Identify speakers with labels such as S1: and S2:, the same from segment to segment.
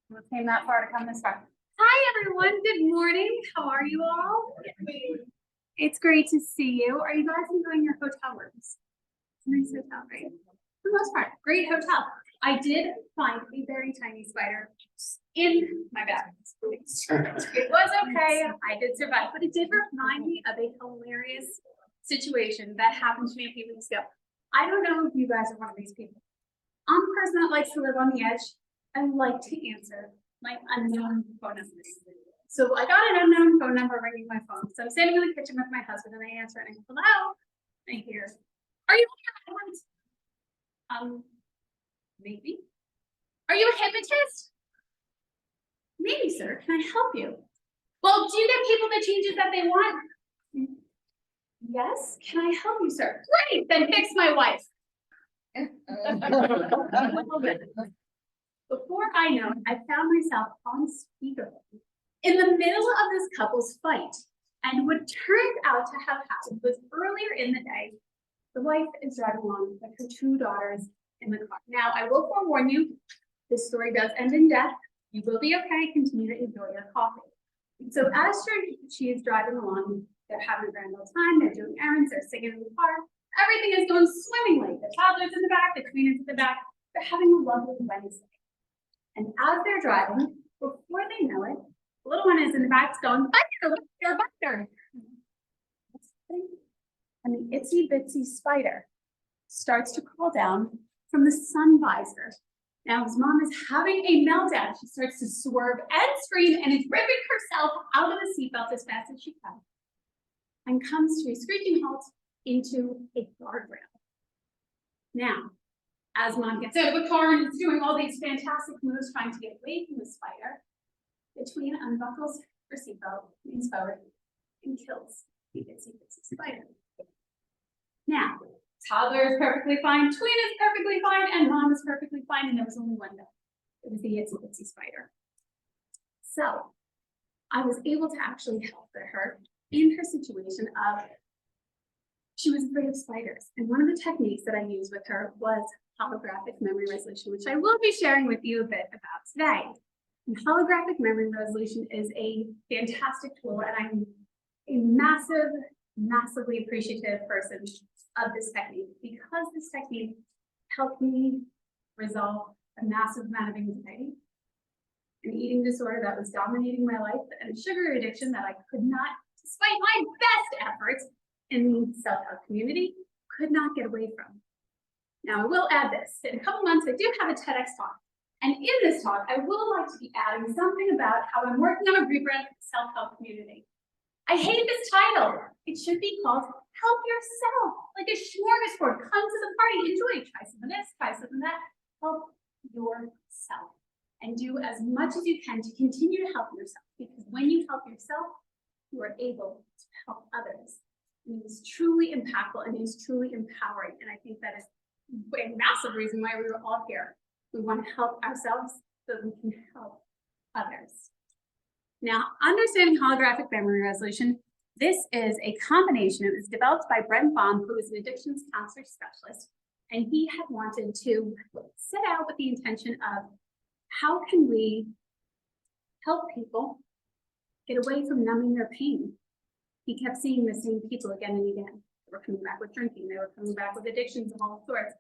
S1: Let's name that far to come this far. Hi, everyone. Good morning. How are you all? It's great to see you. Are you guys enjoying your hotel rooms? It's a nice hotel, right? For the most part, great hotel. I did find a very tiny spider in my bag. It was okay. I did survive, but it did remind me of a hilarious situation that happened to me a few weeks ago. I don't know if you guys are one of these people. I'm a person that likes to live on the edge. I like to answer my unknown phone numbers. So I got an unknown phone number ringing my phone. So I'm standing in the kitchen with my husband and I answer it and I go, hello. And I hear, are you maybe. Are you a hypnotist? Maybe, sir. Can I help you? Well, do you get people the changes that they want? Yes. Can I help you, sir? Great. Then fix my wife. Before I know it, I found myself on speakerphone in the middle of this couple's fight. And what turned out to have happened was earlier in the day, the wife is driving along with her two daughters in the car. Now, I will forewarn you, this story does end in death. You will be okay. Continue to enjoy your coffee. So as she is driving along, they're having a grand old time. They're doing errands. They're singing in the car. Everything is going swimmingly. The toddler's in the back. The tweener's in the back. They're having a lovely Wednesday. And as they're driving, before they know it, the little one is in the back going, Buster. And the itsy bitsy spider starts to crawl down from the sun visor. Now his mom is having a meltdown. She starts to swerve and scream and is ripping herself out of the seatbelt as fast as she can and comes to a screeching halt into a guardrail. Now, as mom gets out of the car and is doing all these fantastic moves trying to get away from the spider, the tween unbuckles her seatbelt, leans forward, and kills the itsy bitsy spider. Now, toddler is perfectly fine, tween is perfectly fine, and mom is perfectly fine, and there was only one death. It was the itsy bitsy spider. So, I was able to actually help her in her situation of, she was afraid of spiders. And one of the techniques that I used with her was holographic memory resolution, which I will be sharing with you a bit about today. And holographic memory resolution is a fantastic tool, and I'm a massively appreciative person of this technique because this technique helped me resolve a massive amount of anxiety, an eating disorder that was dominating my life, and a sugar addiction that I could not, despite my best efforts in the self-help community, could not get away from. Now, I will add this. In a couple months, I do have a TEDx talk. And in this talk, I will like to be adding something about how I'm working on a rebrand for the self-help community. I hate this title. It should be called Help Yourself, like a smorgasbord. Come to the party, enjoy, try some of this, try some of that. Help yourself and do as much as you can to continue to help yourself, because when you help yourself, you are able to help others. And it is truly impactful and it is truly empowering. And I think that is a massive reason why we were all here. We want to help ourselves so that we can help others. Now, understanding holographic memory resolution, this is a combination. It was developed by Brent Baum, who is an addictions counselor specialist, and he had wanted to set out with the intention of how can we help people get away from numbing their pain. He kept seeing the same people again and again. They were coming back with drinking. They were coming back with addictions of all sorts.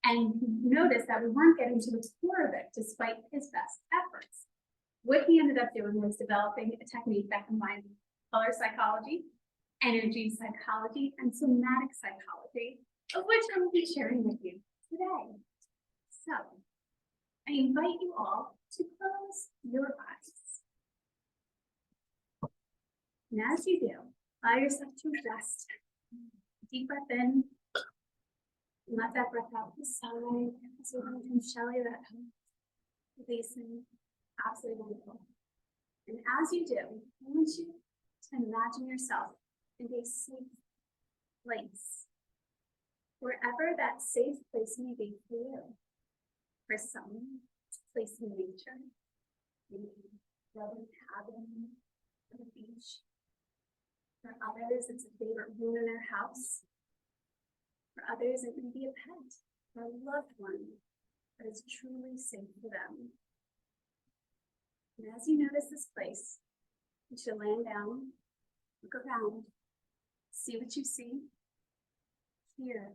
S1: And he noticed that we weren't getting to the core of it despite his best efforts. What he ended up doing was developing a technique that combined color psychology, energy psychology, and somatic psychology, of which I will be sharing with you today. So, I invite you all to close your eyes. And as you do, allow yourself to rest. Deep breath in. And let that breath out the side. So we're going to shelly that out. Releasing. Absolutely wonderful. And as you do, I want you to imagine yourself in a safe place. Wherever that safe place may be for you. For some, it's a place in nature. Maybe a lovely cabin on the beach. For others, it's a favorite room in their house. For others, it may be a pet or a loved one that is truly safe for them. And as you notice this place, you should land down, look around, see what you see, hear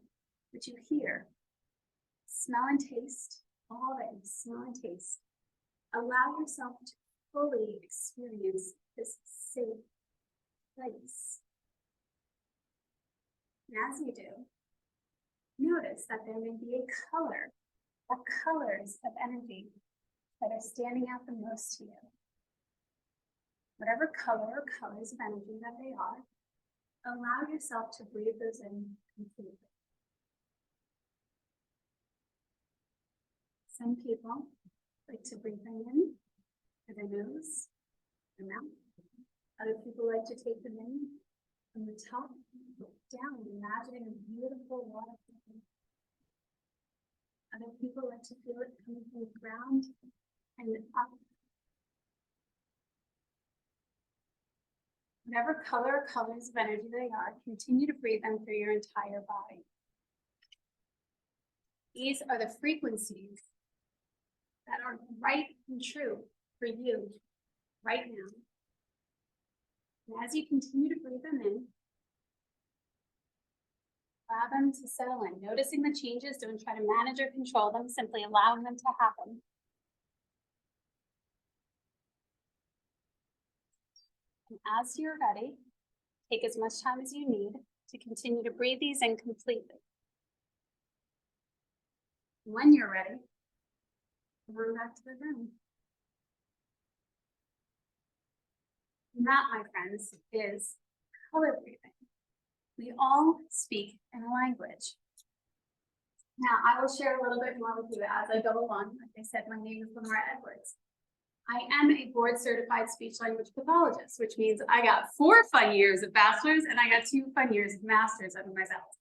S1: what you hear, smell and taste all that you smell and taste. Allow yourself to fully experience this safe place. And as you do, notice that there may be a color or colors of energy that are standing out the most to you. Whatever color or colors of energy that they are, allow yourself to breathe those in completely. Some people like to breathe them in through their nose, their mouth. Other people like to take them in from the top down, imagining a beautiful waterfall. Other people like to feel it coming from the ground and up. Whatever color or colors of energy they are, continue to breathe them through your entire body. These are the frequencies that are right and true for you right now. And as you continue to breathe them in, allow them to settle in. Noticing the changes, don't try to manage or control them, simply allowing them to happen. And as you're ready, take as much time as you need to continue to breathe these in completely. When you're ready, run back to the room. And that, my friends, is color breathing. We all speak in a language. Now, I will share a little bit more with you as I go along. Like I said, my name is Lenora Edwards. I am a board-certified speech-language pathologist, which means I got 4 fun years of bachelor's and I got 2 fun years of master's under my belt.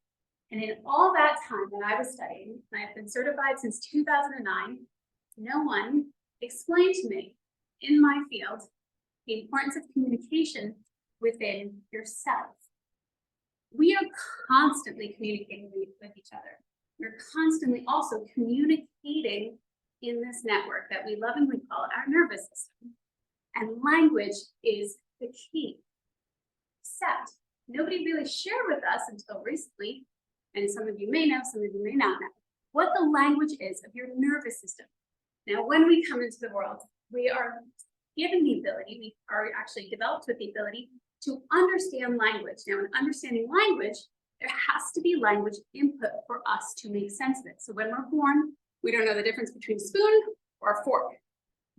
S1: And in all that time that I was studying, and I've been certified since 2009, no one explained to me in my field the importance of communication within yourself. We are constantly communicating with each other. We're constantly also communicating in this network that we lovingly call our nervous system. And language is the key. Except nobody really shared with us until recently, and some of you may know, some of you may not know, what the language is of your nervous system. Now, when we come into the world, we are given the ability, we are actually developed with the ability to understand language. Now, in understanding language, there has to be language input for us to make sense of it. So when we're born, we don't know the difference between a spoon or a fork.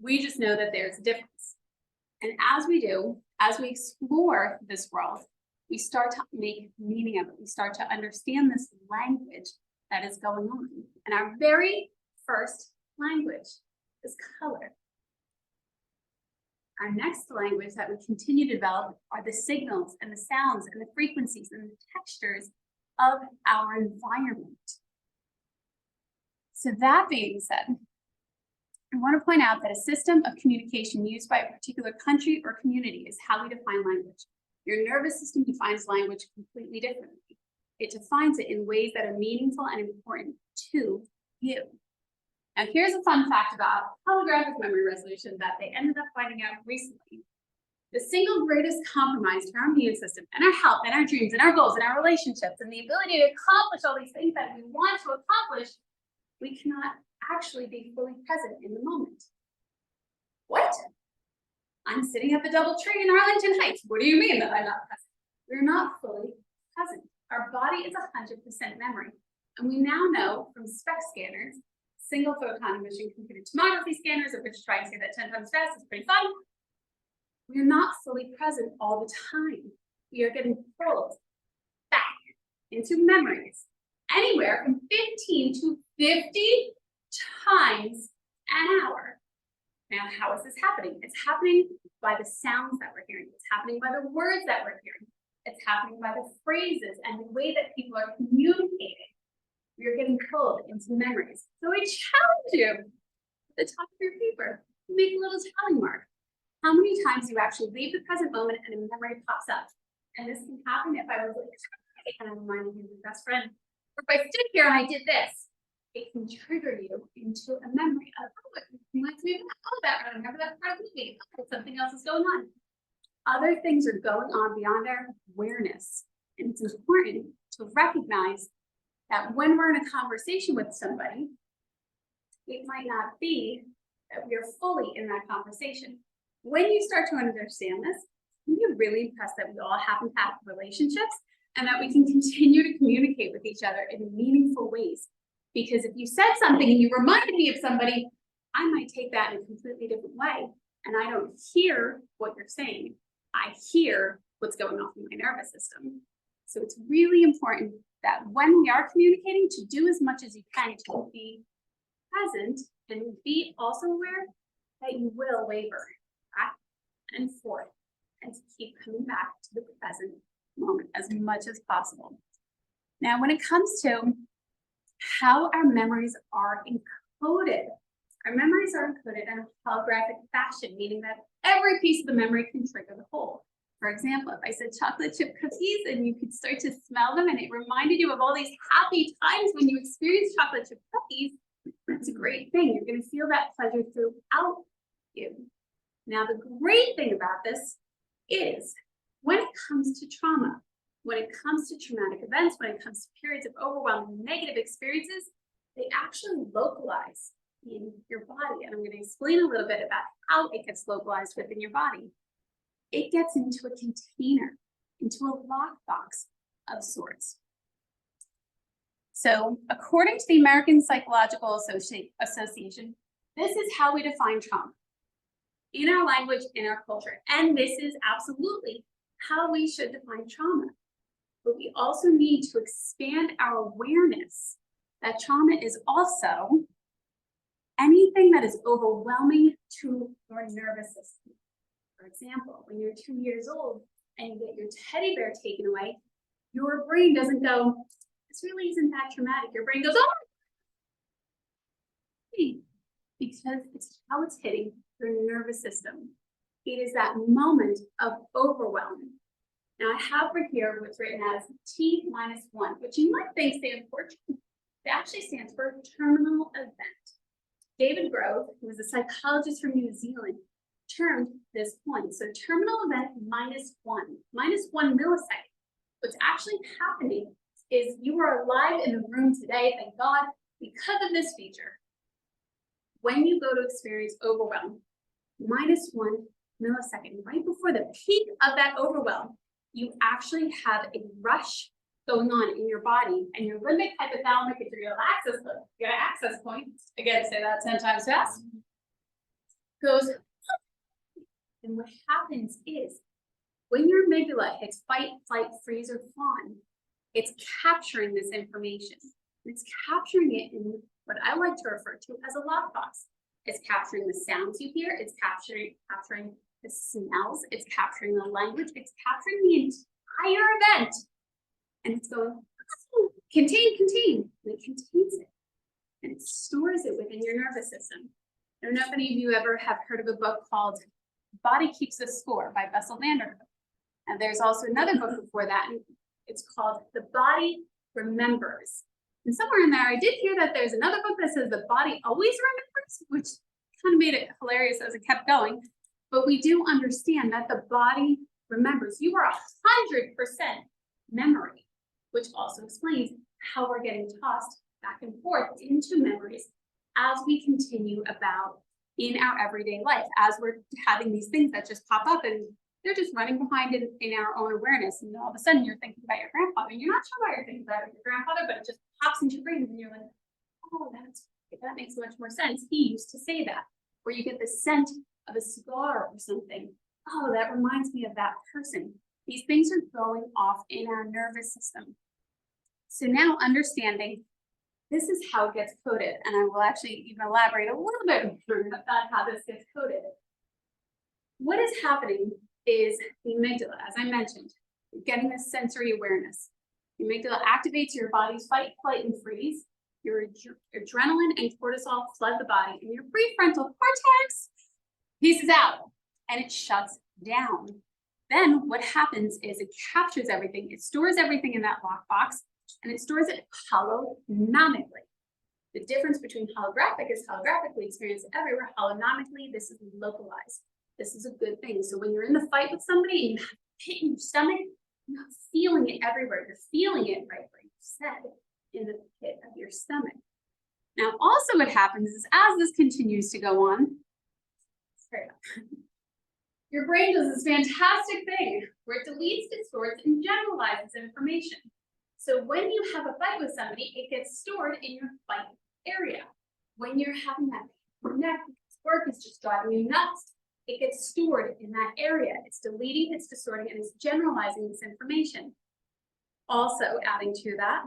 S1: We just know that there's a difference. And as we do, as we explore this world, we start to make meaning of it. We start to understand this language that is going on. And our very first language is color. Our next language that we continue to develop are the signals and the sounds and the frequencies and the textures of our environment. So that being said, I want to point out that a system of communication used by a particular country or community is how we define language. Your nervous system defines language completely differently. It defines it in ways that are meaningful and important to you. Now, here's a fun fact about holographic memory resolution that they ended up finding out recently. The single greatest compromise to our immune system and our health and our dreams and our goals and our relationships and the ability to accomplish all these things that we want to accomplish, we cannot actually be fully present in the moment. What? I'm sitting at the DoubleTree in Arlington Heights. What do you mean that I'm not present? We're not fully present. Our body is 100% memory. And we now know from SPECT scanners, single photon emission computed tomography scanners, of which trying to say that 10 times fast is pretty fun. We're not fully present all the time. We are getting pulled back into memories anywhere from 15 to 50 times an hour. Now, how is this happening? It's happening by the sounds that we're hearing. It's happening by the words that we're hearing. It's happening by the phrases and the way that people are communicating. We are getting pulled into memories. So I challenge you at the top of your paper, make a little tally mark. How many times you actually leave the present moment and a memory pops up? And this can happen if I was like, and I'm reminding you of your best friend. Or if I stood here and I did this, it can trigger you into a memory of, oh, it reminds me of that. Oh, that remember that part of the movie. Something else is going on. Other things are going on beyond our awareness. And it's important to recognize that when we're in a conversation with somebody, it might not be that we are fully in that conversation. When you start to understand this, you're really impressed that we all happen to have relationships and that we can continue to communicate with each other in meaningful ways. Because if you said something and you reminded me of somebody, I might take that in a completely different way. And I don't hear what you're saying. I hear what's going on in my nervous system. So it's really important that when we are communicating, to do as much as you can to be present and be also aware that you will waver back and forth and to keep coming back to the present moment as much as possible. Now, when it comes to how our memories are encoded, our memories are encoded in a holographic fashion, meaning that every piece of the memory can trigger the whole. For example, if I said chocolate chip cookies and you could start to smell them and it reminded you of all these happy times when you experienced chocolate chip cookies, that's a great thing. You're going to feel that pleasure throughout you. Now, the great thing about this is when it comes to trauma, when it comes to traumatic events, when it comes to periods of overwhelming negative experiences, they actually localize in your body. And I'm going to explain a little bit about how it gets localized within your body. It gets into a container, into a lockbox of sorts. So according to the American Psychological Association, this is how we define trauma in our language, in our culture. And this is absolutely how we should define trauma. But we also need to expand our awareness that trauma is also anything that is overwhelming to your nervous system. For example, when you're 2 years old and you get your teddy bear taken away, your brain doesn't go, this really isn't that traumatic. Your brain goes, oh, because it's how it's hitting your nervous system. It is that moment of overwhelm. Now I have for here what's written as T-1, which you might think stands for, it actually stands for terminal event. David Grove, who was a psychologist from New Zealand, termed this point. So terminal event -1 millisecond. What's actually happening is you are alive in the room today, thank God, because of this feature. When you go to experience overwhelm, -1 millisecond, right before the peak of that overwhelm, you actually have a rush going on in your body, and your limbic hypothalamic adrenal access point, again, say that 10 times fast, goes, and what happens is when your amygdala hits fight, flight, freeze, or fawn, it's capturing this information. It's capturing it in what I like to refer to as a lockbox. It's capturing the sounds you hear, it's capturing the smells, it's capturing the language, it's capturing the entire event. And it's going, oh, contain, and it contains it. And it stores it within your nervous system. I don't know if any of you ever have heard of a book called Body Keeps a Score by Bessel van der Kolk. And there's also another book before that, and it's called The Body Remembers. And somewhere in there, I did hear that there's another book that says the body always remembers, which kind of made it hilarious as it kept going. But we do understand that the body remembers. You are 100% memory, which also explains how we're getting tossed back and forth into memories as we continue about in our everyday life, as we're having these things that just pop up and they're just running behind in our own awareness. And all of a sudden you're thinking about your grandfather and you're not sure why you're thinking about your grandfather, but it just pops into your brain and you're like, oh, that makes much more sense. He used to say that. Or you get the scent of a cigar or something. Oh, that reminds me of that person. These things are going off in our nervous system. So now understanding this is how it gets coded, and I will actually even elaborate a little bit more about how this gets coded. What is happening is the amygdala, as I mentioned, you're getting this sensory awareness. The amygdala activates your body's fight, flight, and freeze. Your adrenaline and cortisol flood the body, and your prefrontal cortex pieces out, and it shuts down. Then what happens is it captures everything, it stores everything in that lockbox, and it stores it holonomically. The difference between holographic is holographic, we experience it everywhere. Holonomically, this is localized. This is a good thing. So when you're in the fight with somebody and you have a pit in your stomach, you're not feeling it everywhere. You're feeling it right where you said, in the pit of your stomach. Now, also what happens is as this continues to go on, your brain does this fantastic thing where it deletes, distorts, and generalizes information. So when you have a fight with somebody, it gets stored in your fight area. When you're having that neck work is just driving you nuts, it gets stored in that area. It's deleting, it's distorting, and it's generalizing this information. Also adding to that,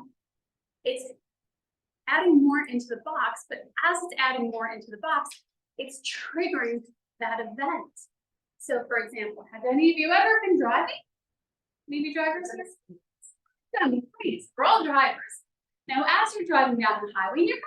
S1: it's adding more into the box, but as it's adding more into the box, it's triggering that event. So for example, have any of you ever been driving? Maybe drivers here? Please, we're all drivers. Now, as you're driving down the highway, you're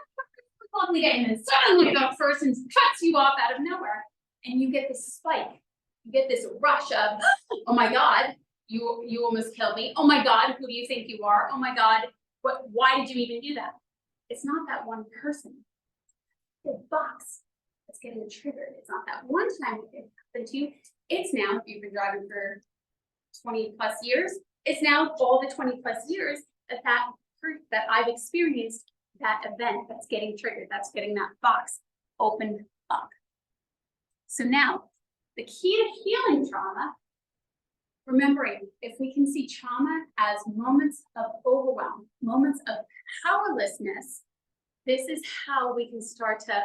S1: probably getting in, and suddenly the person cuts you off out of nowhere, and you get this spike. You get this rush of, oh my God, you almost killed me. Oh my God, who do you think you are? Oh my God, why did you even do that? It's not that one person. The box that's getting triggered. It's not that one time it happened to you. It's now, if you've been driving for 20 plus years, it's now all the 20 plus years that I've experienced that event that's getting triggered, that's getting that box opened up. So now, the key to healing trauma, remembering if we can see trauma as moments of overwhelm, moments of powerlessness, this is how we can start to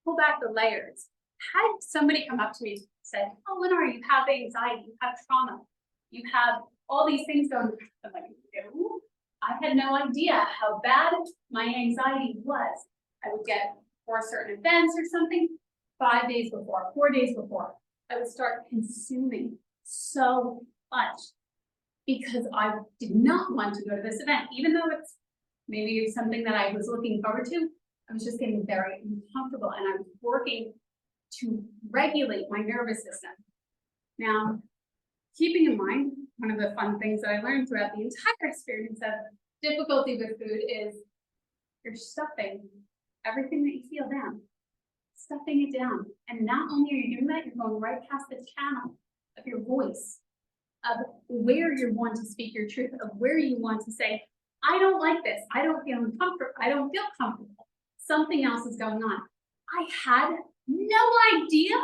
S1: pull back the layers. Had somebody come up to me and said, oh, Lenore, you have anxiety, you have trauma, you have all these things going on. I'm like, no, I had no idea how bad my anxiety was. I would get for certain events or something, 5 days before, 4 days before, I would start consuming so much because I did not want to go to this event, even though it's maybe something that I was looking forward to. I was just getting very uncomfortable, and I was working to regulate my nervous system. Now, keeping in mind, one of the fun things that I learned throughout the entire experience of difficulty with food is you're stuffing everything that you feel down, stuffing it down. And not only are you doing that, you're going right past the channel of your voice, of where you want to speak your truth, of where you want to say, I don't like this, I don't feel uncomfortable, I don't feel comfortable. Something else is going on. I had no idea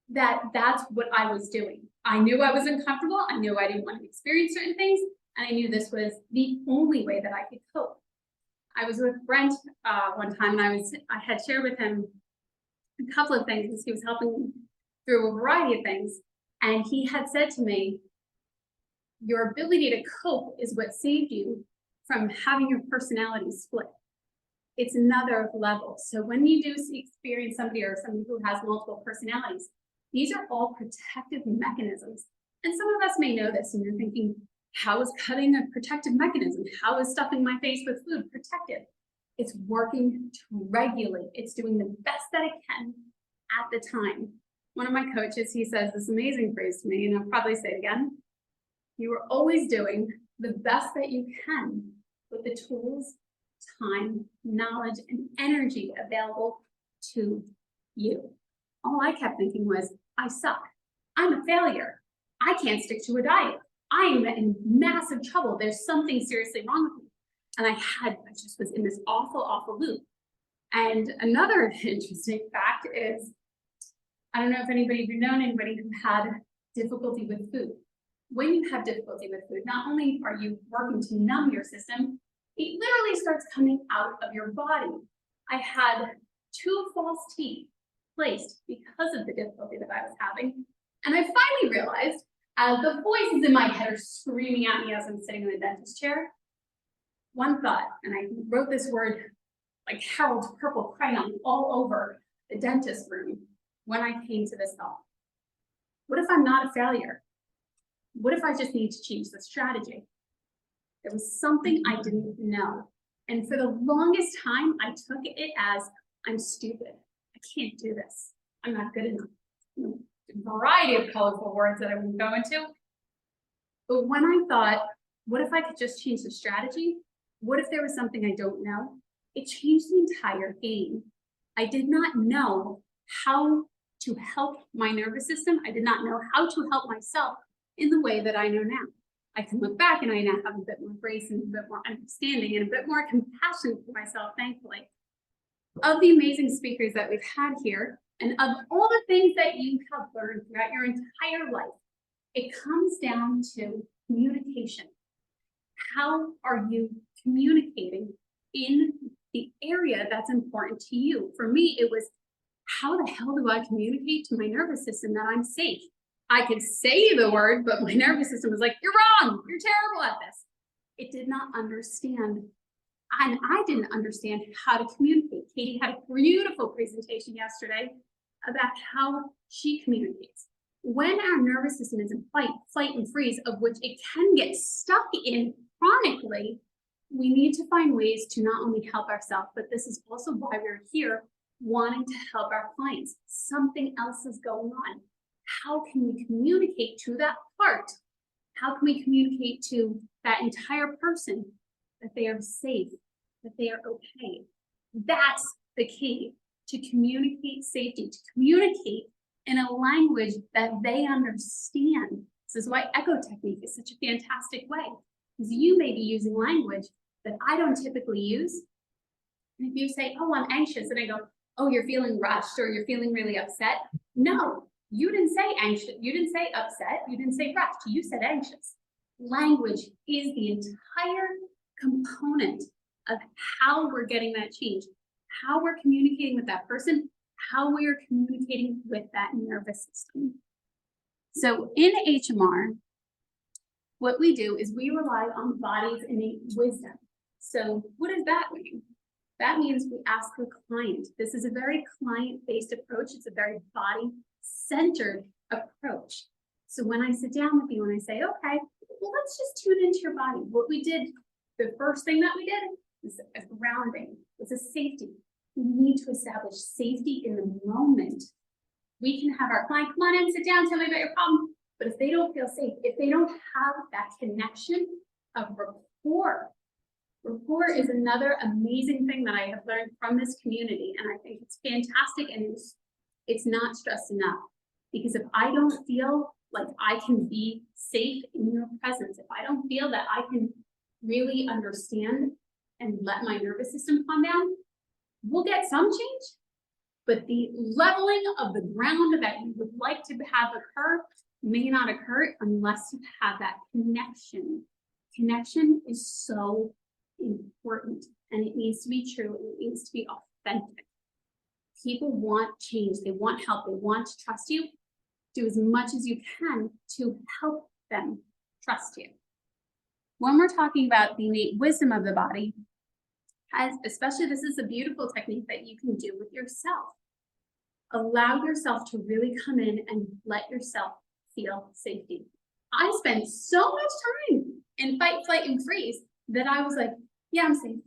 S1: that that's what I was doing. I knew I was uncomfortable. I knew I didn't want to experience certain things. And I knew this was the only way that I could cope. I was with Brent one time, and I had shared with him a couple of things as he was helping me through a variety of things. And he had said to me, your ability to cope is what saved you from having your personality split. It's another level. So when you do experience somebody or somebody who has multiple personalities, these are all protective mechanisms. And some of us may know this, and you're thinking, how is cutting a protective mechanism? How is stuffing my face with food protective? It's working to regulate. It's doing the best that it can at the time. One of my coaches, he says this amazing phrase to me, and I'll probably say it again. You are always doing the best that you can with the tools, time, knowledge, and energy available to you. All I kept thinking was, I suck. I'm a failure. I can't stick to a diet. I am in massive trouble. There's something seriously wrong with me. And I just was in this awful, awful loop. And another interesting fact is, I don't know if anybody of you known anybody who had difficulty with food. When you have difficulty with food, not only are you working to numb your system, it literally starts coming out of your body. I had 2 false teeth placed because of the difficulty that I was having. And I finally realized, as the voices in my head are screaming at me as I'm sitting in the dentist chair, one thought, and I wrote this word like Harold's purple crayon all over the dentist room when I came to this thought. What if I'm not a failure? What if I just need to change the strategy? There was something I didn't know. And for the longest time, I took it as, I'm stupid. I can't do this. I'm not good enough. A variety of colorful words that I won't go into. But when I thought, what if I could just change the strategy? What if there was something I don't know? It changed the entire game. I did not know how to help my nervous system. I did not know how to help myself in the way that I know now. I can look back and I now have a bit more grace and a bit more understanding and a bit more compassion for myself, thankfully. Of the amazing speakers that we've had here, and of all the things that you have learned throughout your entire life, it comes down to communication. How are you communicating in the area that's important to you? For me, it was, how the hell do I communicate to my nervous system that I'm safe? I could say the word, but my nervous system was like, you're wrong, you're terrible at this. It did not understand, and I didn't understand how to communicate. Katie had a beautiful presentation yesterday about how she communicates. When our nervous system is in flight and freeze, of which it can get stuck in chronically, we need to find ways to not only help ourselves, but this is also why we're here, wanting to help our clients. Something else is going on. How can we communicate to that part? How can we communicate to that entire person that they are safe, that they are okay? That's the key, to communicate safety, to communicate in a language that they understand. This is why echo technique is such a fantastic way, because you may be using language that I don't typically use. And if you say, oh, I'm anxious, and I go, oh, you're feeling rushed or you're feeling really upset. No, you didn't say anxious, you didn't say upset, you didn't say rushed, you said anxious. Language is the entire component of how we're getting that change, how we're communicating with that person, how we are communicating with that nervous system. So in HMR, what we do is we rely on the body's innate wisdom. So what does that mean? That means we ask the client. This is a very client-based approach. It's a very body-centered approach. So when I sit down with you and I say, okay, well, let's just tune into your body. What we did, the first thing that we did was a grounding, was a safety. We need to establish safety in the moment. We can have our client, come on in, sit down, tell me about your problem. But if they don't feel safe, if they don't have that connection of rapport, rapport is another amazing thing that I have learned from this community, and I think it's fantastic, and it's not stressed enough. Because if I don't feel like I can be safe in your presence, if I don't feel that I can really understand and let my nervous system calm down, we'll get some change, but the leveling of the ground that you would like to have occur may not occur unless you have that connection. Connection is so important, and it needs to be true, and it needs to be authentic. People want change, they want help, they want to trust you. Do as much as you can to help them trust you. When we're talking about the innate wisdom of the body, especially this is a beautiful technique that you can do with yourself. Allow yourself to really come in and let yourself feel safety. I spent so much time in fight, flight, and freeze that I was like, yeah, I'm safe.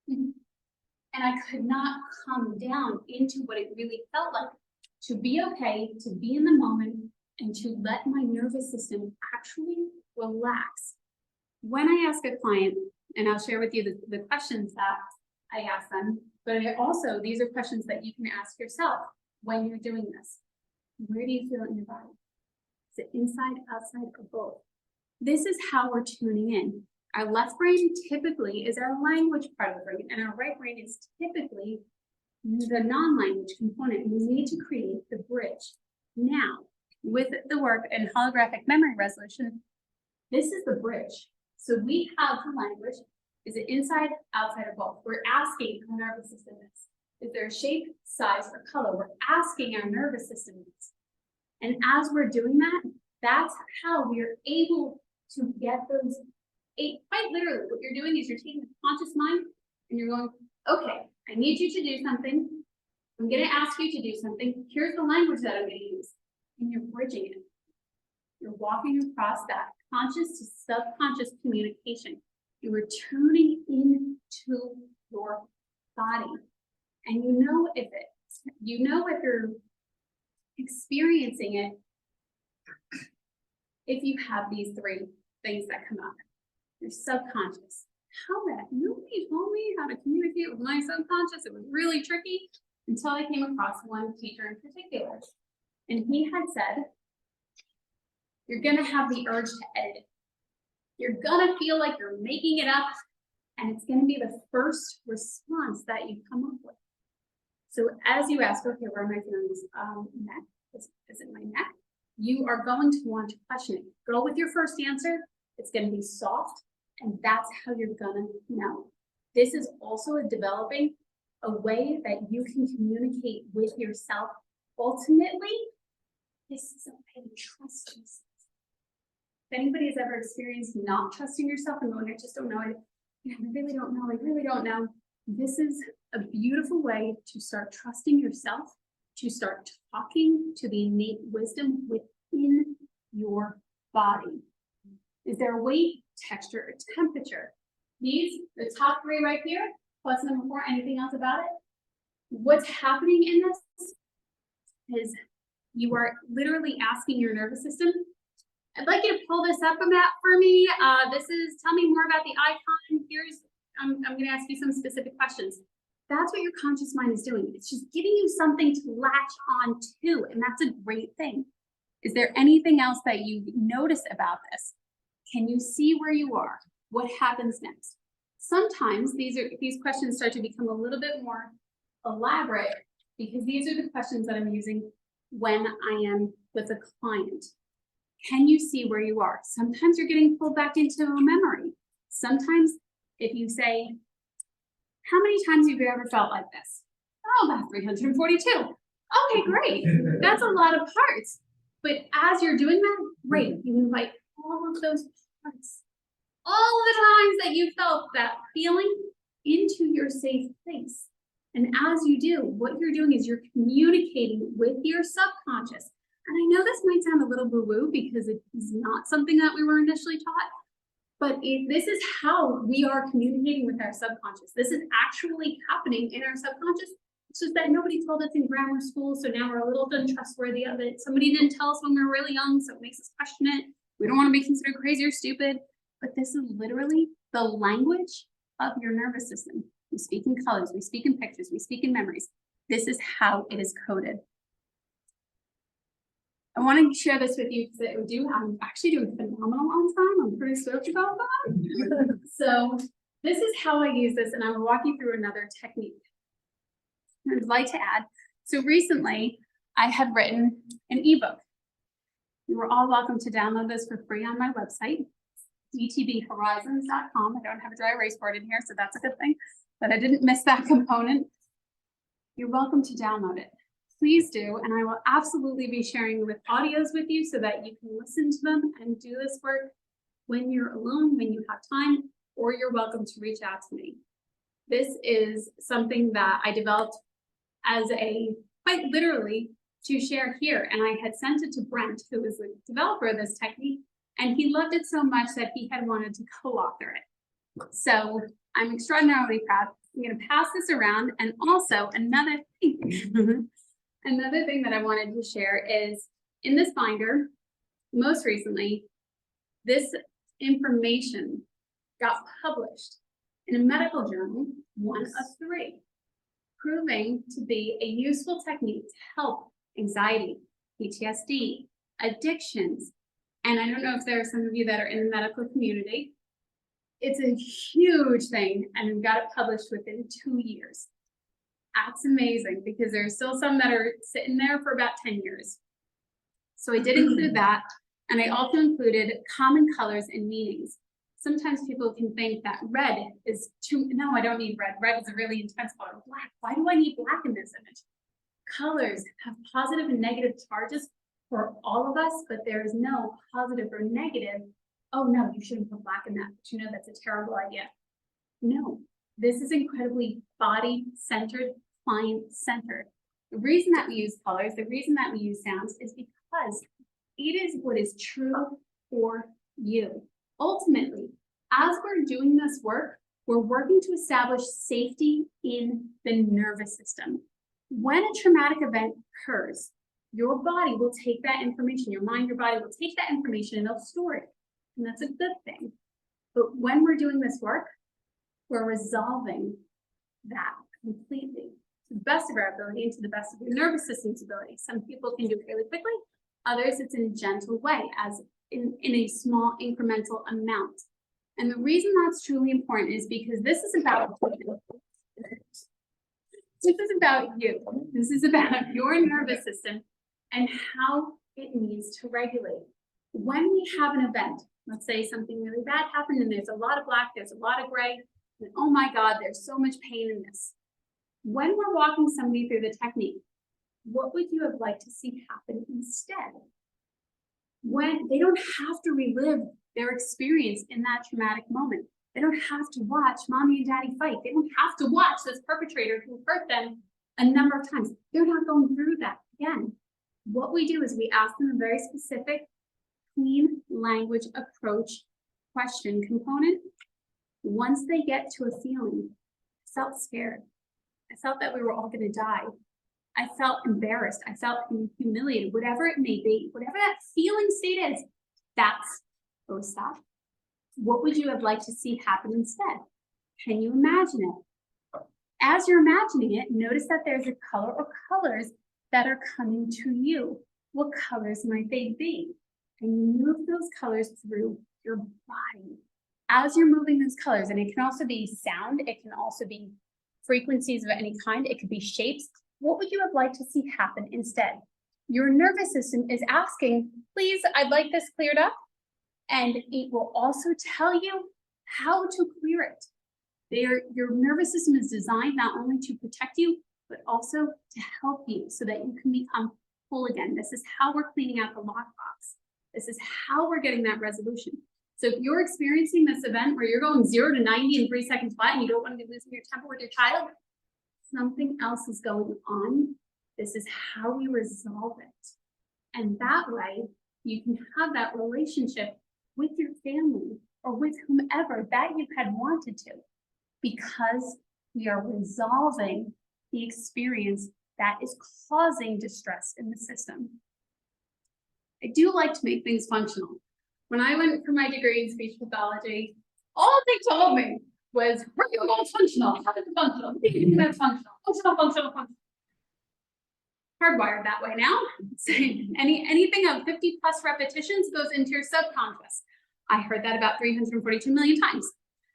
S1: And I could not come down into what it really felt like to be okay, to be in the moment, and to let my nervous system actually relax. When I ask a client, and I'll share with you the questions that I ask them, but also these are questions that you can ask yourself when you're doing this. Where do you feel it in your body? Is it inside, outside, or both? This is how we're tuning in. Our left brain typically is our language part of the brain, and our right brain is typically the non-language component. We need to create the bridge. Now, with the work in holographic memory resolution, this is the bridge. So we have the language. Is it inside, outside, or both? We're asking our nervous system this. Is there a shape, size, or color? We're asking our nervous system this. And as we're doing that, that's how we're able to get those quite literally, what you're doing is you're taking the conscious mind and you're going, okay, I need you to do something. I'm going to ask you to do something. Here's the language that I'm going to use. And you're bridging it. You're walking across that conscious to subconscious communication. You are tuning into your body. And you know if you're experiencing it, if you have these three things that come up. Your subconscious. how the heck? Nobody told me how to communicate with my subconscious. It was really tricky until I came across one teacher in particular. And he had said, you're going to have the urge to edit it. You're going to feel like you're making it up, and it's going to be the first response that you come up with. So as you ask, okay, where am I feeling this neck? Is it my neck? You are going to want to question it. Go with your first answer. It's going to be soft, and that's how you're going to know. This is also developing a way that you can communicate with yourself. Ultimately, this is a way to trust yourself. If anybody has ever experienced not trusting yourself and going, I just don't know, I really don't know, I really don't know. This is a beautiful way to start trusting yourself, to start talking to the innate wisdom within your body. Is there a weight, texture, or temperature? These, the top three right here, plus number 4, anything else about it? What's happening in this is you are literally asking your nervous system, I'd like you to pull this up a map for me. This is, tell me more about the icon. Here's, I'm gonna ask you some specific questions. That's what your conscious mind is doing. It's just giving you something to latch on to, and that's a great thing. Is there anything else that you notice about this? Can you see where you are? What happens next? Sometimes these questions start to become a little bit more elaborate because these are the questions that I'm using when I am with a client. Can you see where you are? Sometimes you're getting pulled back into a memory. Sometimes if you say, how many times have you ever felt like this? Oh, about 342. Okay, great. That's a lot of parts. But as you're doing that, great. You invite all of those parts, all the times that you felt that feeling, into your safe place. And as you do, what you're doing is you're communicating with your subconscious. And I know this might sound a little woo-woo because it is not something that we were initially taught, but this is how we are communicating with our subconscious. This is actually happening in our subconscious. It's just that nobody told us in grammar school, so now we're a little untrustworthy of it. Somebody didn't tell us when we were really young, so it makes us question it. We don't want to be considered crazy or stupid, but this is literally the language of your nervous system. We speak in colors, we speak in pictures, we speak in memories. This is how it is coded. I want to share this with you because I'm actually doing phenomenal on time. I'm pretty stoked about that. So this is how I use this, and I will walk you through another technique. I'd like to add, so recently I had written an ebook. You are all welcome to download this for free on my website, dtbhorizons.com. I don't have a dry erase board in here, so that's a good thing, but I didn't miss that component. You're welcome to download it. Please do, and I will absolutely be sharing with audios with you so that you can listen to them and do this work when you're alone, when you have time, or you're welcome to reach out to me. This is something that I developed as quite literally to share here, and I had sent it to Brent, who is the developer of this technique, and he loved it so much that he had wanted to co-author it. So I'm extraordinarily proud. I'm going to pass this around, and also another thing. Another thing that I wanted to share is in this binder, most recently, this information got published in a medical journal, one of 3, proving to be a useful technique to help anxiety, PTSD, addictions. And I don't know if there are some of you that are in the medical community. It's a huge thing, and we got it published within 2 years. That's amazing because there's still some that are sitting there for about 10 years. So I did include that, and I also included common colors and meanings. Sometimes people can think that red is too, no, I don't need red. Red is a really intense color. Black, why do I need black in this image? Colors have positive and negative charges for all of us, but there is no positive or negative. Oh no, you shouldn't put black in that, but you know that's a terrible idea. No, this is incredibly body-centered, client-centered. The reason that we use colors, the reason that we use sounds is because it is what is true for you. Ultimately, as we're doing this work, we're working to establish safety in the nervous system. When a traumatic event occurs, your body will take that information, your mind, your body will take that information and they'll store it. And that's a good thing. But when we're doing this work, We're resolving that completely to the best of our ability and to the best of your nervous system's ability. Some people can do it really quickly, others it's in a gentle way, as in a small incremental amount. And the reason that's truly important is because this is about you. This is about you. This is about your nervous system and how it needs to regulate. When we have an event, let's say something really bad happened and there's a lot of black, there's a lot of gray, and oh my God, there's so much pain in this. When we're walking somebody through the technique, what would you have liked to see happen instead? When they don't have to relive their experience in that traumatic moment. They don't have to watch mommy and daddy fight. They don't have to watch this perpetrator who hurt them a number of times. They're not going through that again. What we do is we ask them a very specific, clean language approach question component. Once they get to a feeling, I felt scared. I felt that we were all going to die. I felt embarrassed. I felt humiliated, whatever it may be, whatever that feeling state is, that's where we stop. What would you have liked to see happen instead? Can you imagine it? As you're imagining it, notice that there's a color or colors that are coming to you. What colors might they be? And you move those colors through your body. As you're moving those colors, and it can also be sound, it can also be frequencies of any kind, it could be shapes. What would you have liked to see happen instead? Your nervous system is asking, please, I'd like this cleared up. And it will also tell you how to clear it. Your nervous system is designed not only to protect you, but also to help you so that you can become whole again. This is how we're cleaning out the lockbox. This is how we're getting that resolution. So if you're experiencing this event where you're going 0 to 90 in 3 seconds flat and you don't want to be losing your temper with your child, something else is going on. This is how we resolve it. And that way, you can have that relationship with your family or with whomever that you had wanted to, because we are resolving the experience that is causing distress in the system. I do like to make things functional. When I went for my degree in speech pathology, all they told me was, we're going to go functional, how is it functional? Functional. Hardwired that way now. So anything of 50 plus repetitions goes into your subconscious. I heard that about 342 million times.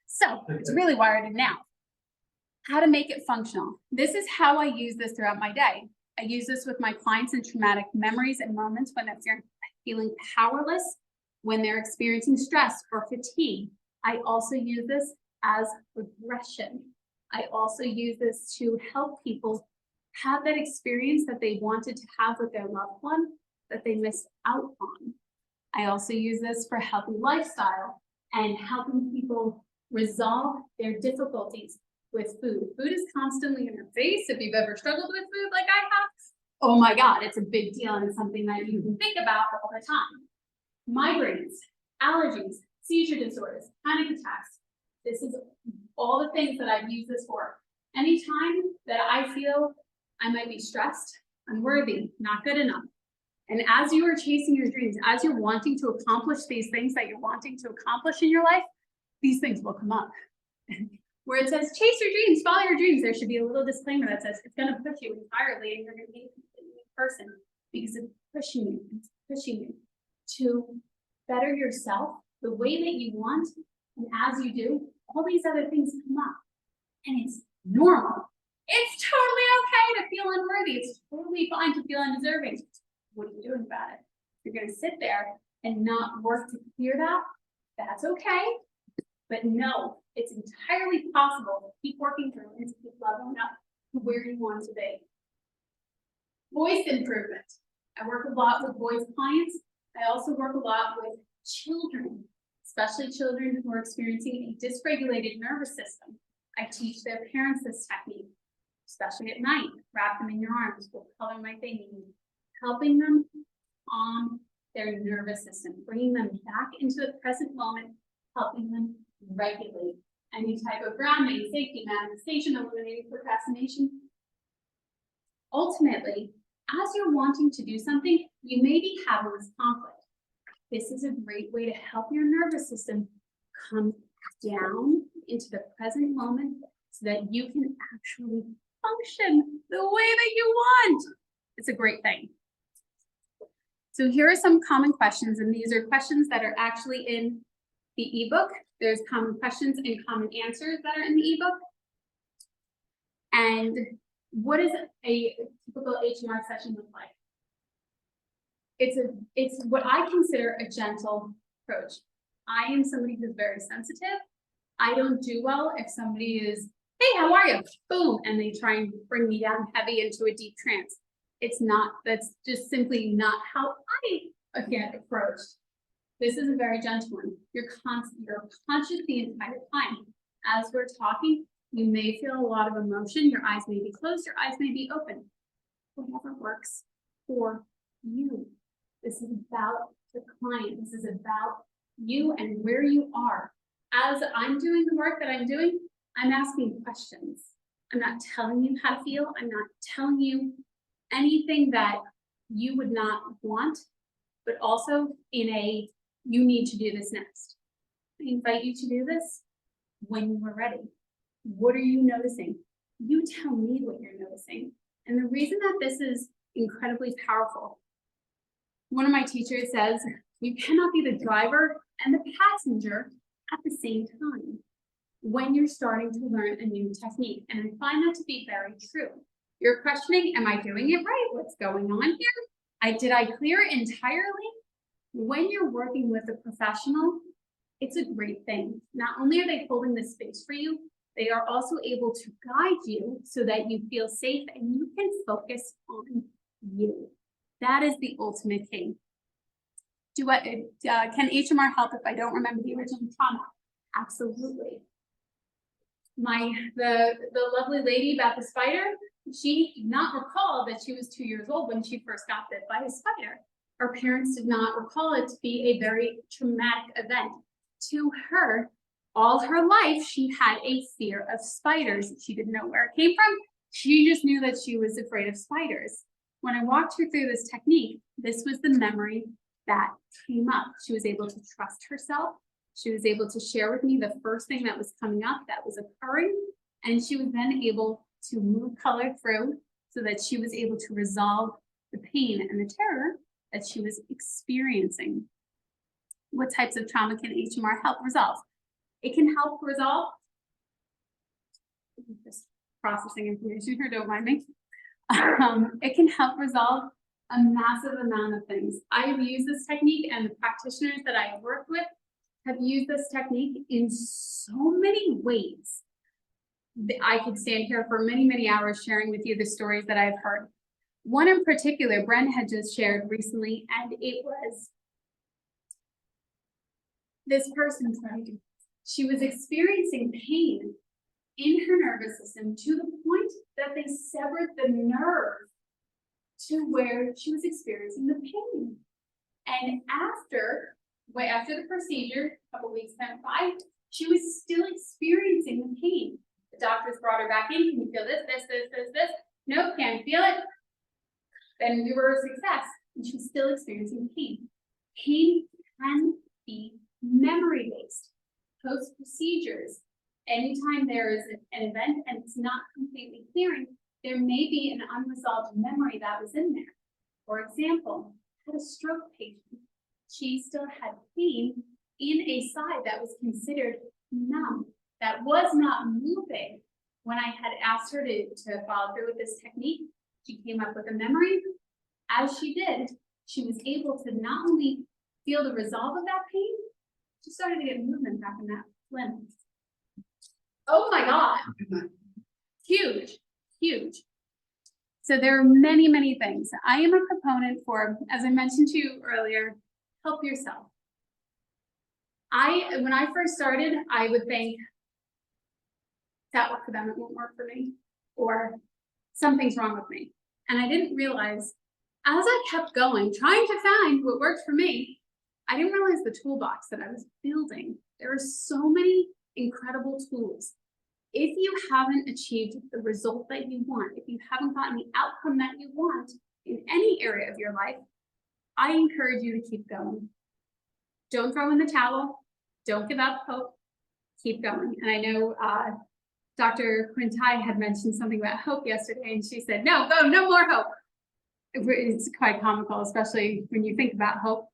S1: So it's really wired in now. How to make it functional. This is how I use this throughout my day. I use this with my clients in traumatic memories and moments when they're feeling powerless, when they're experiencing stress or fatigue. I also use this as regression. I also use this to help people have that experience that they wanted to have with their loved one that they missed out on. I also use this for healthy lifestyle and helping people resolve their difficulties with food. Food is constantly in your face. If you've ever struggled with food like I have, oh my God, it's a big deal and it's something that you can think about all the time. Migraines, allergies, seizure disorders, panic attacks. This is all the things that I've used this for. Anytime that I feel I might be stressed, unworthy, not good enough. And as you are chasing your dreams, as you're wanting to accomplish these things that you're wanting to accomplish in your life, these things will come up. Where it says, chase your dreams, follow your dreams, there should be a little disclaimer that says it's going to push you entirely and you're going to be a completely new person, because it's pushing you to better yourself the way that you want. And as you do, all these other things come up. And it's normal. It's totally okay to feel unworthy. It's totally fine to feel undeserving. What are you doing about it? You're going to sit there and not work to clear that. That's okay. But no, it's entirely possible to keep working through and to keep leveling up to where you want to be. Voice improvement. I work a lot with voice clients. I also work a lot with children, especially children who are experiencing a dysregulated nervous system. I teach their parents this technique, especially at night. Wrap them in your arms, we'll color my thinking, helping them calm their nervous system, bringing them back into the present moment, helping them regulate any type of grounding, safety, manifestation, eliminating procrastination. Ultimately, as you're wanting to do something, you may be having this conflict. This is a great way to help your nervous system come down into the present moment so that you can actually function the way that you want. It's a great thing. So here are some common questions, and these are questions that are actually in the ebook. There's common questions and common answers that are in the ebook. And what does a typical HMR session look like? It's what I consider a gentle approach. I am somebody who's very sensitive. I don't do well if somebody is, hey, how are you? Boom, and they try and bring me down heavy into a deep trance. That's just simply not how I get approached. This is a very gentle one. You're conscious the entire time. As we're talking, you may feel a lot of emotion. Your eyes may be closed, your eyes may be open. Whatever works for you. This is about the client. This is about you and where you are. As I'm doing the work that I'm doing, I'm asking questions. I'm not telling you how to feel. I'm not telling you anything that you would not want, but also in a, you need to do this next. I invite you to do this when you are ready. What are you noticing? You tell me what you're noticing. And the reason that this is incredibly powerful, one of my teachers says, you cannot be the driver and the passenger at the same time when you're starting to learn a new technique. And I find that to be very true. You're questioning, am I doing it right? What's going on here? Did I clear it entirely? When you're working with a professional, it's a great thing. Not only are they holding the space for you, they are also able to guide you so that you feel safe and you can focus on you. That is the ultimate thing. Can HMR help if I don't remember the original trauma? Absolutely. The lovely lady about the spider, she did not recall that she was 2 years old when she first got bit by a spider. Her parents did not recall it to be a very traumatic event. To her, all her life, she had a fear of spiders. She didn't know where it came from. She just knew that she was afraid of spiders. When I walked her through this technique, this was the memory that came up. She was able to trust herself. She was able to share with me the first thing that was coming up that was occurring. And she was then able to move color through so that she was able to resolve the pain and the terror that she was experiencing. What types of trauma can HMR help resolve? It can help resolve, just processing information here, don't mind me. It can help resolve a massive amount of things. I have used this technique, and the practitioners that I have worked with have used this technique in so many ways. I could stand here for many, many hours sharing with you the stories that I've heard. One in particular, Bren had just shared recently, and it was this person she was experiencing pain in her nervous system to the point that they severed the nerve to where she was experiencing the pain. And after the procedure, a couple weeks went by, she was still experiencing the pain. The doctors brought her back in. Can you feel this? Nope, can't feel it. Then we were a success. And she was still experiencing pain. Pain can be memory-based. Post-procedures, anytime there is an event and it's not completely clearing, there may be an unresolved memory that was in there. For example, I had a stroke patient. She still had pain in a side that was considered numb, that was not moving. When I had asked her to follow through with this technique, she came up with a memory. As she did, she was able to not only feel the resolve of that pain, she started to get movement back in that limb. Oh my God. Huge, huge. So there are many, many things. I am a proponent for, as I mentioned to you earlier, help yourself. When I first started, I would think, that worked for them, it won't work for me, or something's wrong with me. And I didn't realize, as I kept going, trying to find what worked for me, I didn't realize the toolbox that I was building. There are so many incredible tools. If you haven't achieved the result that you want, if you haven't gotten the outcome that you want in any area of your life, I encourage you to keep going. Don't throw in the towel. Don't give up hope. keep going. And I know Dr. Quintai had mentioned something about hope yesterday, and she said, no more hope. It's quite comical, especially when you think about hope,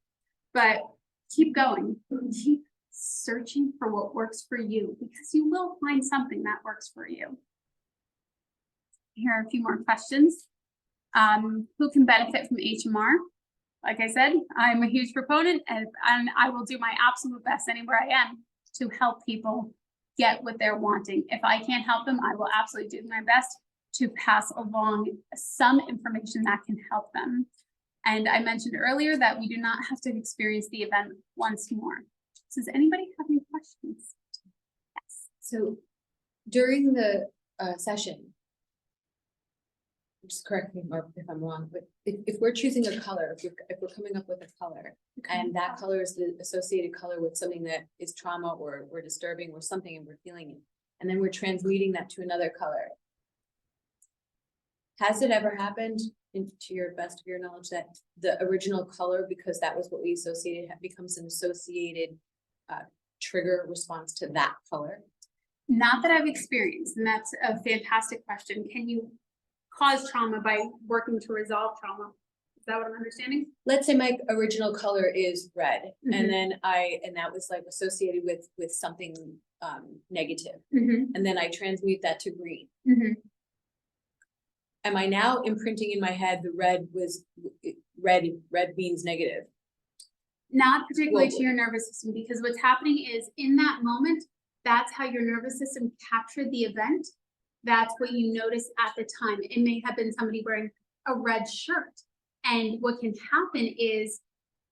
S1: but keep going, keep searching for what works for you, because you will find something that works for you. Here are a few more questions. Who can benefit from HMR? Like I said, I'm a huge proponent, and I will do my absolute best anywhere I am to help people get what they're wanting. If I can't help them, I will absolutely do my best to pass along some information that can help them. And I mentioned earlier that we do not have to experience the event once more. Does anybody have any questions? Yes.
S2: So during the session, just correct me if I'm wrong, but if we're choosing a color, if we're coming up with a color, and that color is the associated color with something that is trauma or disturbing or something, and we're feeling it, and then we're transmuting that to another color. Has it ever happened, to your best of your knowledge, that the original color, because that was what we associated, becomes an associated trigger response to that color?
S1: Not that I've experienced, and that's a fantastic question. Can you cause trauma by working to resolve trauma? Is that what I'm understanding?
S2: Let's say my original color is red, and then that was like associated with something negative, and then I transmute that to green. Am I now imprinting in my head the red means negative?
S1: Not particularly to your nervous system, because what's happening is in that moment, that's how your nervous system captured the event. That's what you notice at the time. It may have been somebody wearing a red shirt. And what can happen is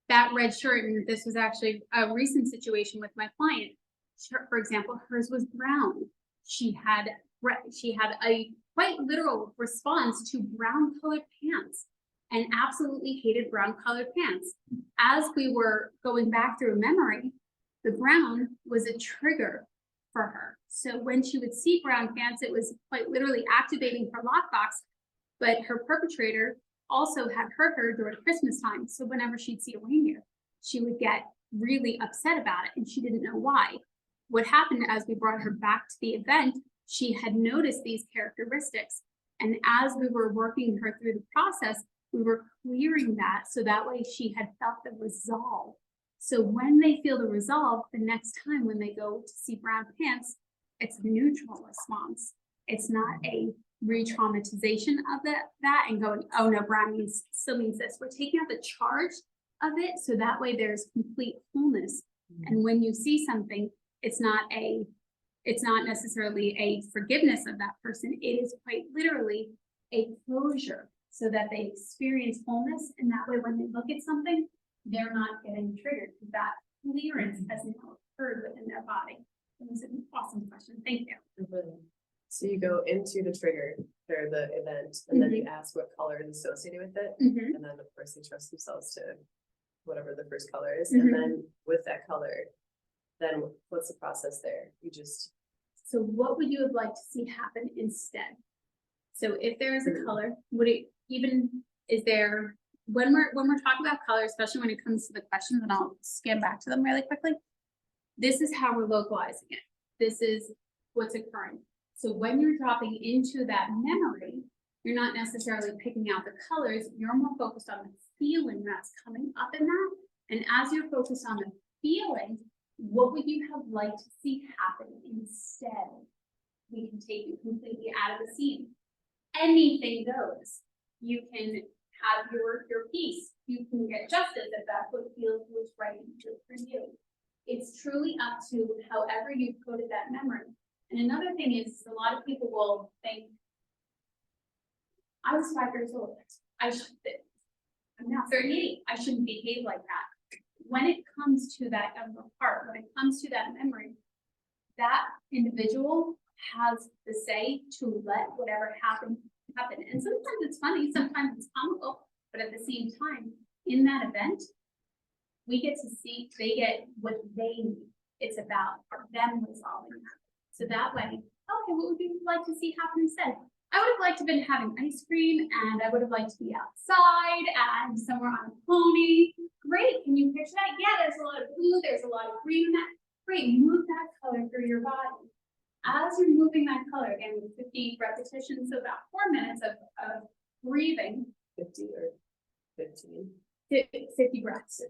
S1: that red shirt, and this was actually a recent situation with my client. For example, hers was brown. She had a quite literal response to brown colored pants and absolutely hated brown colored pants. As we were going back through memory, the brown was a trigger for her. So when she would see brown pants, it was quite literally activating her lockbox, but her perpetrator also had hurt her during Christmas time. So whenever she'd see a reindeer, she would get really upset about it, and she didn't know why. What happened as we brought her back to the event, she had noticed these characteristics. And as we were working her through the process, we were clearing that, so that way she had felt the resolve. So when they feel the resolve, the next time when they go to see brown pants, it's a neutral response. It's not a re-traumatization of that and going, oh no, brown still means this. We're taking out the charge of it, so that way there's complete wholeness. And when you see something, it's not necessarily a forgiveness of that person. It is quite literally a closure, so that they experience wholeness, and that way when they look at something, they're not getting triggered, because that clearance has now occurred within their body. It was an awesome question. Thank you.
S3: So you go into the trigger or the event, and then you ask what color is associated with it, and then of course they trust themselves to whatever the first color is, and then with that color, then what's the process there? You just.
S1: So what would you have liked to see happen instead? So if there is a color, would it even, is there, when we're talking about color, especially when it comes to the questions, and I'll scan back to them really quickly, this is how we're localizing it. This is what's occurring. So when you're dropping into that memory, you're not necessarily picking out the colors, you're more focused on the feeling that's coming up in that. And as you're focused on the feeling, what would you have liked to see happen instead? We can take you completely out of the scene. Anything goes. You can have your peace. You can get justice if that's what feels was right and good for you. It's truly up to however you coded that memory. And another thing is, a lot of people will think, I was 5 years old. I'm now 38. I shouldn't behave like that. When it comes to that younger part, when it comes to that memory, that individual has the say to let whatever happen. And sometimes it's funny, sometimes it's comical, but at the same time, in that event, we get to see, they get what they need. It's about them resolving that. So that way, okay, what would you like to see happen instead? I would have liked to have been having ice cream, and I would have liked to be outside and somewhere on a pony. Great, can you picture that? Yeah, there's a lot of blue, there's a lot of green in that. Great, move that color through your body. As you're moving that color, again, with 50 repetitions, so about 4 minutes of breathing.
S3: 50 or 15.
S1: 50 breaths.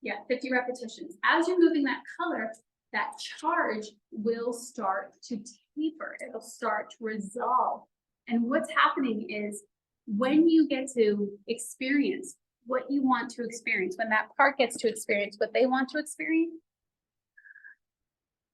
S1: Yeah, 50 repetitions. As you're moving that color, that charge will start to taper. It'll start to resolve. And what's happening is when you get to experience what you want to experience, when that part gets to experience what they want to experience,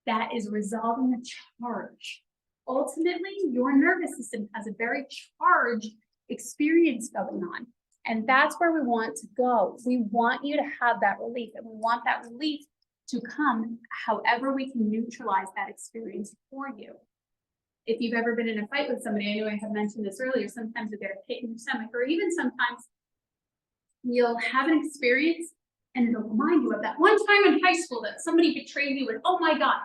S1: that is resolving the charge. Ultimately, your nervous system has a very charged experience going on. And that's where we want to go. We want you to have that relief, and we want that relief to come however we can neutralize that experience for you. If you've ever been in a fight with somebody, I know I had mentioned this earlier, sometimes you get a pit in your stomach, or even sometimes you'll have an experience and it'll remind you of that one time in high school that somebody betrayed you and, oh my God.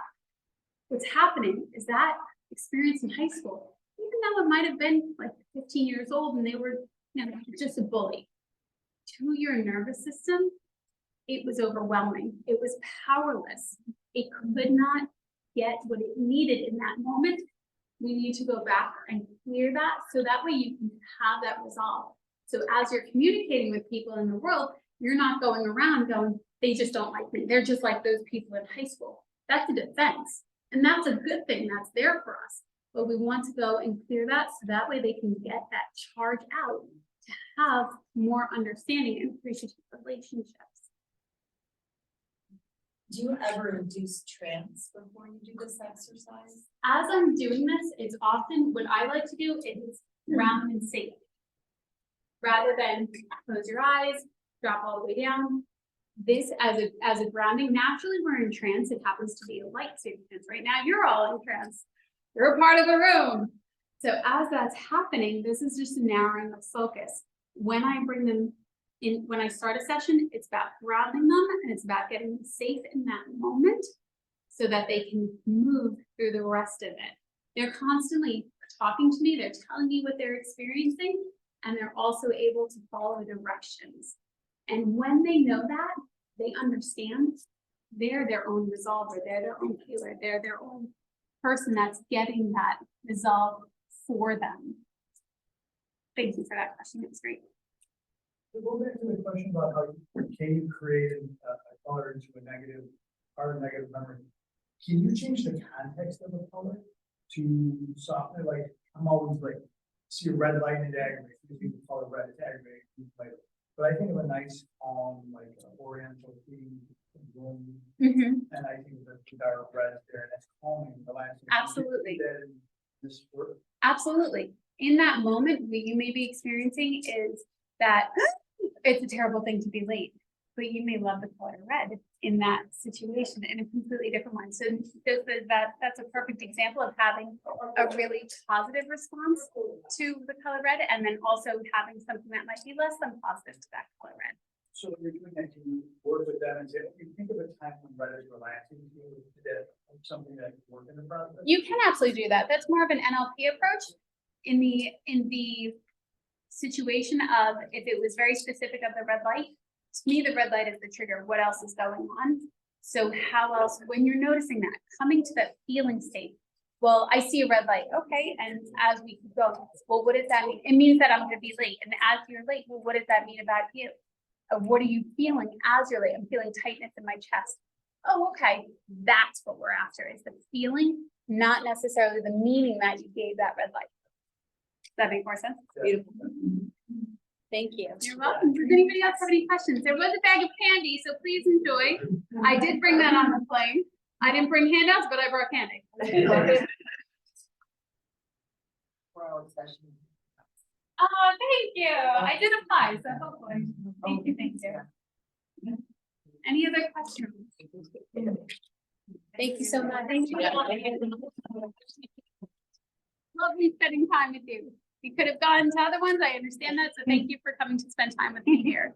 S1: What's happening is that experience in high school, even though it might have been like 15 years old and they were, you know, just a bully, to your nervous system, it was overwhelming. It was powerless. It could not get what it needed in that moment. We need to go back and clear that so that way you can have that resolve. So as you're communicating with people in the world, you're not going around going, they just don't like me. They're just like those people in high school. That's a defense. And that's a good thing. That's there for us. But we want to go and clear that so that way they can get that charge out to have more understanding and appreciative relationships.
S4: Do you ever induce trance before you do this exercise?
S1: As I'm doing this, it's often what I like to do is ground and safe. Rather than close your eyes, drop all the way down. This as a grounding, naturally we're in trance. It happens to be a light too, because right now you're all in trance. You're a part of the room. So as that's happening, this is just a narrowing of focus. When I bring them in, when I start a session, it's about grounding them and it's about getting them safe in that moment so that they can move through the rest of it. They're constantly talking to me, they're telling me what they're experiencing, and they're also able to follow the directions. And when they know that, they understand they're their own resolver, they're their own healer, they're their own person that's getting that resolve for them. Thank you for that question, it's great.
S5: Go back to the question about how you created a color into a negative or a negative memory. Can you change the context of a color to soften it? Like, I'm always like, see a red light and it aggravates. You think the color red is aggravating. But I think of a nice calm, like oriental theme, and I think that the dark red there, that's calming, relaxing.
S1: Absolutely.
S5: This work.
S1: Absolutely. In that moment, what you may be experiencing is that it's a terrible thing to be late, but you may love the color red in that situation in a completely different one. So that's a perfect example of having a really positive response to the color red, and then also having something that might be less than positive to that color red.
S5: So when you're doing that, can you work with them and say, you think of a time when red is relaxing to you, is that something that can work in the process?
S1: You can absolutely do that. That's more of an NLP approach. In the situation of, if it was very specific of the red light, to me, the red light is the trigger. What else is going on? So how else, when you're noticing that, coming to that feeling state, well, I see a red light, okay, and as we keep going, well, what does that mean? It means that I'm gonna be late, and as you're late, well, what does that mean about you? What are you feeling as you're late? I'm feeling tightness in my chest. Oh, okay, that's what we're after, is the feeling, not necessarily the meaning that you gave that red light. Does that make more sense?
S2: Beautiful. Thank you.
S1: You're welcome. Does anybody else have any questions? There was a bag of candy, so please enjoy. I did bring that on the plane. I didn't bring handouts, but I brought candy.
S4: 4-hour session.
S1: Oh, thank you. I did apply, so hopefully. Thank you, thank you. Any other questions?
S2: Thank you so much.
S1: Thank you. Lovely spending time with you. We could have gone to other ones. I understand that, so thank you for coming to spend time with me here.